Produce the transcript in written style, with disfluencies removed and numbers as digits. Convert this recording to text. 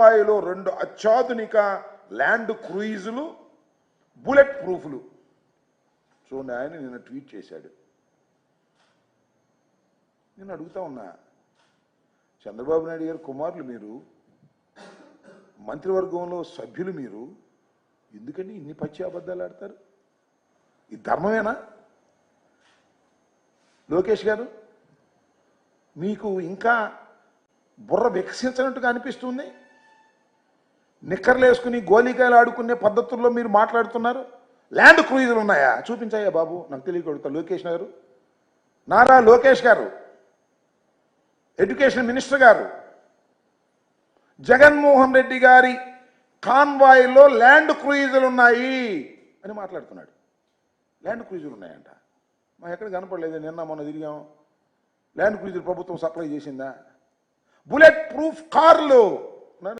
దుబాయ్లో 2 అత్యాధునిక land క్రూయిజులు bullet ప్రూఫ్లు. చూడండి, ఆయన నిన్న ట్వీట్ చేశాడు. నేను అడుగుతా ఉన్నా, చంద్రబాబు నాయుడు గారు కుమారులు మీరు, మంత్రివర్గంలో సభ్యులు మీరు, ఎందుకని ఇన్ని పచ్చి అబద్ధాలు ఆడతారు? ఈ ధర్మమేనా? లోకేష్ గారు, మీకు ఇంకా బుర్ర వికసించినట్టుగా అనిపిస్తుంది. నిక్కర్లు వేసుకుని గోలీకాయలు ఆడుకునే పద్ధతుల్లో మీరు మాట్లాడుతున్నారు. ల్యాండ్ క్రూయిజులు ఉన్నాయా? చూపించాయా బాబు, నాకు తెలియకడుగుతా. లోకేష్ గారు, నారా లోకేష్ గారు, ఎడ్యుకేషన్ మినిస్టర్ గారు, జగన్మోహన్ రెడ్డి గారి కాన్వాయ్లో ల్యాండ్ క్రూయిజులు ఉన్నాయి అని మాట్లాడుతున్నాడు. ల్యాండ్ క్రూయిజులు ఉన్నాయంట. మాకు ఎక్కడ కనపడలేదు. నిన్న మొన్న తిరిగాం. ల్యాండ్ క్రూయిజులు ప్రభుత్వం సప్లై చేసిందా? బుల్లెట్ ప్రూఫ్ కార్లు